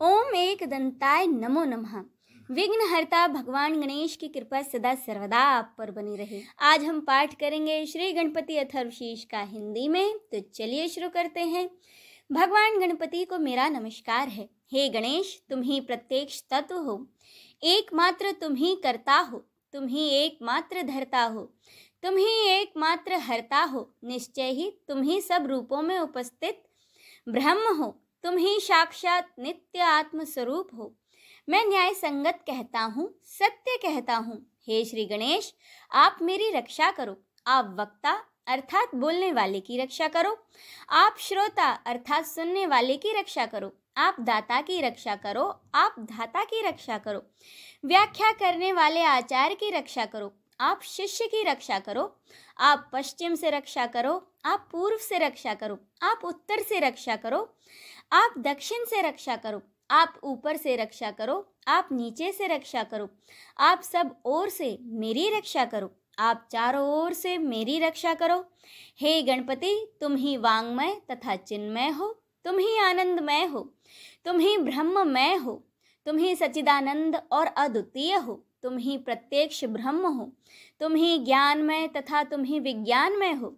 ओम एक दंताय नमो नमः। विघ्नहर्ता भगवान गणेश की कृपा सदा सर्वदा आप पर बनी रहे। आज हम पाठ करेंगे श्री गणपति अथर्वशीष का हिंदी में, तो चलिए शुरू करते हैं। भगवान गणपति को मेरा नमस्कार है। हे गणेश, तुम ही प्रत्यक्ष तत्व हो, एकमात्र तुम ही करता हो, तुम ही एकमात्र धरता हो, तुम ही एकमात्र हरता हो। निश्चय ही तुम ही सब रूपों में उपस्थित ब्रह्म हो, तुम ही साक्षात नित्य आत्म स्वरूप हो। मैं न्याय संगत कहता हूँ, सत्य कहता हूँ। हे श्री गणेश, आप मेरी रक्षा करो। आप वक्ता अर्थात बोलने वाले की रक्षा करो, आप श्रोता अर्थात सुनने वाले की रक्षा करो, आप दाता की रक्षा करो, आप धाता की रक्षा करो, व्याख्या करने वाले आचार्य की रक्षा करो, आप शिष्य की रक्षा करो, आप पश्चिम से रक्षा करो, आप पूर्व से रक्षा करो, आप उत्तर से रक्षा करो, आप दक्षिण से रक्षा करो, आप ऊपर से रक्षा करो, आप नीचे से रक्षा करो, आप सब ओर से मेरी रक्षा करो, आप चारों ओर से मेरी रक्षा करो। हे गणपति, तुम ही वांगमय तथा चिन्मय हो, तुम ही आनंदमय हो, तुम ही ब्रह्ममय हो, तुम ही सच्चिदानंद और अद्वितीय हो, तुम ही प्रत्यक्ष ब्रह्म हो, तुम ही ज्ञानमय तथा तुम ही विज्ञानमय हो।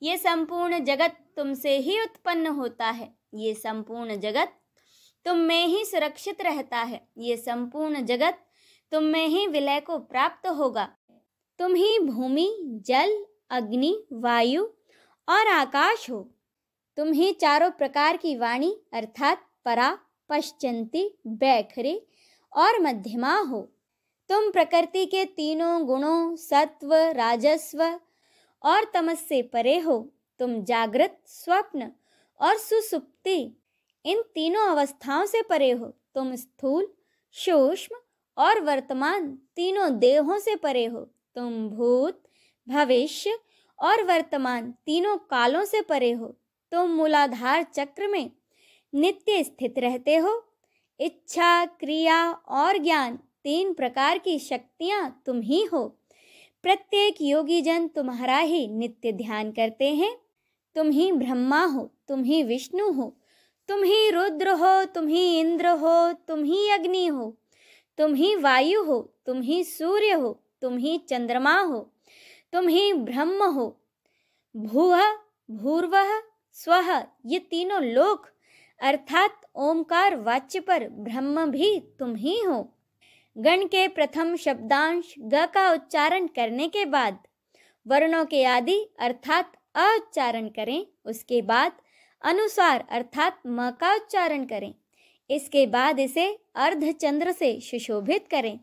ये संपूर्ण जगत तुमसे ही उत्पन्न होता है, ये संपूर्ण जगत तुम में ही सुरक्षित रहता है, ये संपूर्ण जगत तुम में ही विलय को प्राप्त होगा। तुम ही भूमि, जल, अग्नि, वायु और आकाश हो। तुम ही चारों प्रकार की वाणी अर्थात परा, पश्चंती, बैखरी और मध्यमा हो। तुम प्रकृति के तीनों गुणों सत्व, राजस्व और तमस से परे हो। तुम जागृत, स्वप्न और सुसुप्ति इन तीनों अवस्थाओं से परे हो। तुम स्थूल, सूक्ष्म और वर्तमान तीनों देहों से परे हो। तुम भूत, भविष्य और वर्तमान तीनों कालों से परे हो। तुम मूलाधार चक्र में नित्य स्थित रहते हो। इच्छा, क्रिया और ज्ञान तीन प्रकार की शक्तियां तुम ही हो। प्रत्येक योगी जन तुम्हारा ही नित्य ध्यान करते हैं। तुम ही ब्रह्मा हो, तुम ही विष्णु हो, तुम ही रुद्र हो, तुम ही इंद्र हो, तुम ही अग्नि हो, तुम ही वायु हो, तुम ही सूर्य हो, तुम ही चंद्रमा हो, तुम ही ब्रह्म हो। भूः, भूर्वः, स्वः ये तीनों लोक अर्थात ओमकार वाच्य पर ब्रह्म भी तुम ही हो। गण के प्रथम शब्दांश ग का उच्चारण करने के बाद वर्णों के आदि अर्थात अ उच्चारण करें, उसके बाद अनुस्वार अर्थात म का उच्चारण करें, इसके बाद इसे अर्धचंद्र से सुशोभित करें।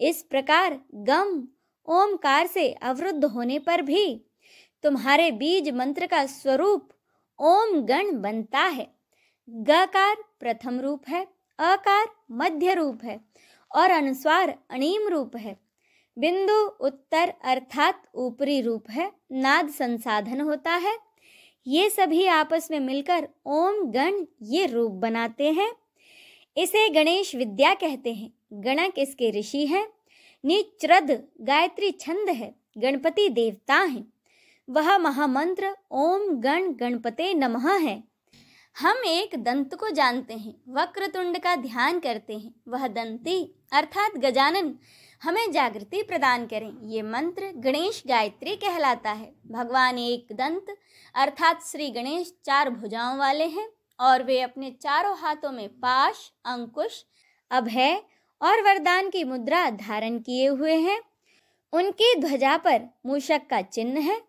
इस प्रकार गम ओमकार से अवरुद्ध होने पर भी तुम्हारे बीज मंत्र का स्वरूप ओम गण बनता है। गकार प्रथम रूप है, अकार मध्य रूप है और अनुस्वार अणीम रूप है। बिंदु उत्तर अर्थात ऊपरी रूप है, नाद संसाधन होता है। ये सभी आपस में मिलकर ओम गण ये रूप बनाते हैं। इसे गणेश विद्या कहते हैं। गणक इसके ऋषि हैं। निच्रद गायत्री छंद है। गणपति देवता हैं। वह महामंत्र ओम गण गणपते नमः है। हम एक दंत को जानते हैं, वक्रतुंड का ध्यान करते हैं। वह दंती अर्थात गजानन हमें जागृति प्रदान करें। ये मंत्र गणेश गायत्री कहलाता है। भगवान एक दंत अर्थात श्री गणेश चार भुजाओं वाले हैं और वे अपने चारों हाथों में पाश, अंकुश, अभय और वरदान की मुद्रा धारण किए हुए हैं। उनकी ध्वजा पर मूषक का चिन्ह है।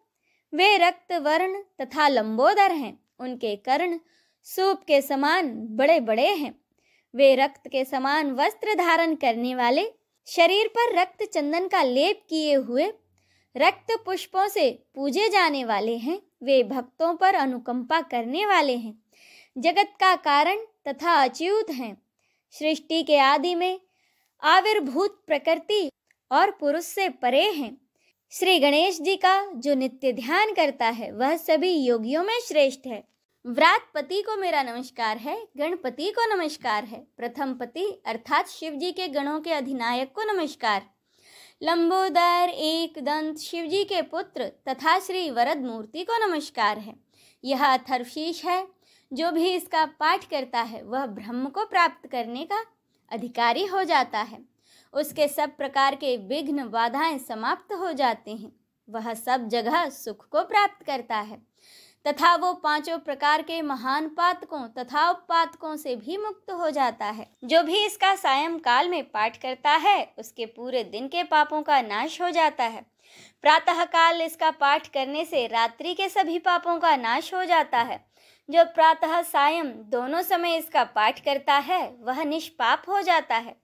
वे रक्त वर्ण तथा लंबोदर हैं। उनके कर्ण सूप के समान बड़े बड़े हैं। वे रक्त के समान वस्त्र धारण करने वाले, शरीर पर रक्त चंदन का लेप किए हुए, रक्त पुष्पों से पूजे जाने वाले हैं। वे भक्तों पर अनुकंपा करने वाले हैं। जगत का कारण तथा अच्युत हैं। सृष्टि के आदि में आविर्भूत प्रकृति और पुरुष से परे हैं। श्री गणेश जी का जो नित्य ध्यान करता है वह सभी योगियों में श्रेष्ठ है। व्रातपति को मेरा नमस्कार है, गणपति को नमस्कार है। प्रथम पति अर्थात शिव जी के गणों के अधिनायक को नमस्कार। लंबोदर एक दंत शिव जी के पुत्र तथा श्री वरद मूर्ति को नमस्कार है। यह अथर्वशीष है जो भी इसका पाठ करता है वह ब्रह्म को प्राप्त करने का अधिकारी हो जाता है। उसके सब प्रकार के विघ्न बाधाएं समाप्त हो जाते हैं। वह सब जगह सुख को प्राप्त करता है तथा वो पांचों प्रकार के महान पातकों तथा उपपातकों से भी मुक्त हो जाता है। जो भी इसका सायंकाल में पाठ करता है उसके पूरे दिन के पापों का नाश हो जाता है। प्रातः काल इसका पाठ करने से रात्रि के सभी पापों का नाश हो जाता है। जो प्रातः सायं दोनों समय इसका पाठ करता है वह निष्पाप हो जाता है।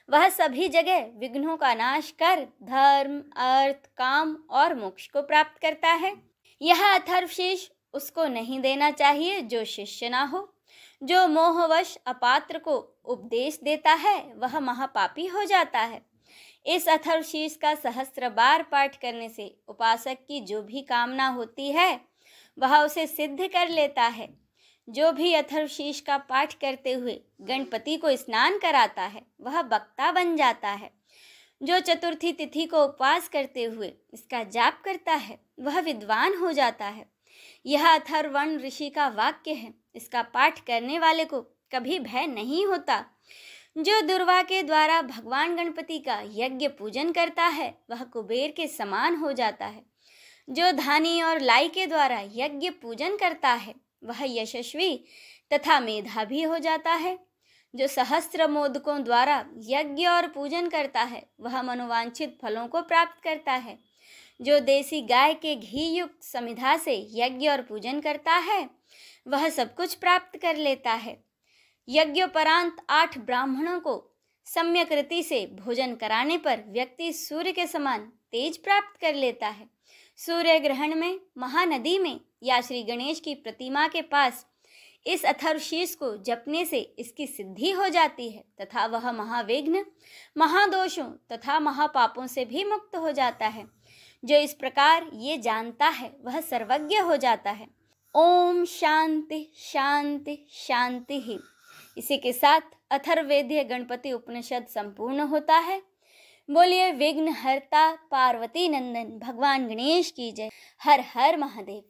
वह सभी जगह विघ्नों का नाश कर धर्म, अर्थ, काम और मोक्ष को प्राप्त करता है। यह अथर्वशीष उसको नहीं देना चाहिए जो शिष्य ना हो। जो मोहवश अपात्र को उपदेश देता है वह महापापी हो जाता है। इस अथर्वशीष का सहस्त्र बार पाठ करने से उपासक की जो भी कामना होती है वह उसे सिद्ध कर लेता है। जो भी अथर्वशीष का पाठ करते हुए गणपति को स्नान कराता है वह वक्ता बन जाता है। जो चतुर्थी तिथि को उपवास करते हुए इसका जाप करता है वह विद्वान हो जाता है। यह अथर्वण ऋषि का वाक्य है। इसका पाठ करने वाले को कभी भय नहीं होता। जो दुर्वा के द्वारा भगवान गणपति का यज्ञ पूजन करता है वह कुबेर के समान हो जाता है। जो धानी और लाई के द्वारा यज्ञ पूजन करता है वह यशस्वी तथा मेधावी हो जाता है। जो सहस्त्र मोदकों द्वारा यज्ञ और पूजन करता है वह मनोवांछित फलों को प्राप्त करता है। जो देसी गाय के घी युक्त समिधा से यज्ञ और पूजन करता है वह सब कुछ प्राप्त कर लेता है। यज्ञोपरांत 8 ब्राह्मणों को सम्यक रीति से भोजन कराने पर व्यक्ति सूर्य के समान तेज प्राप्त कर लेता है। सूर्य ग्रहण में, महानदी में या श्री गणेश की प्रतिमा के पास इस अथर्वशीष को जपने से इसकी सिद्धि हो जाती है तथा वह महाविघ्न, महादोषों तथा महापापों से भी मुक्त हो जाता है। जो इस प्रकार ये जानता है वह सर्वज्ञ हो जाता है। ओम शांति शांति शांति ही। इसी के साथ अथर्ववेदीय गणपति उपनिषद संपूर्ण होता है। बोलिए विघ्न हरता पार्वती नंदन भगवान गणेश की जय। हर हर महादेव।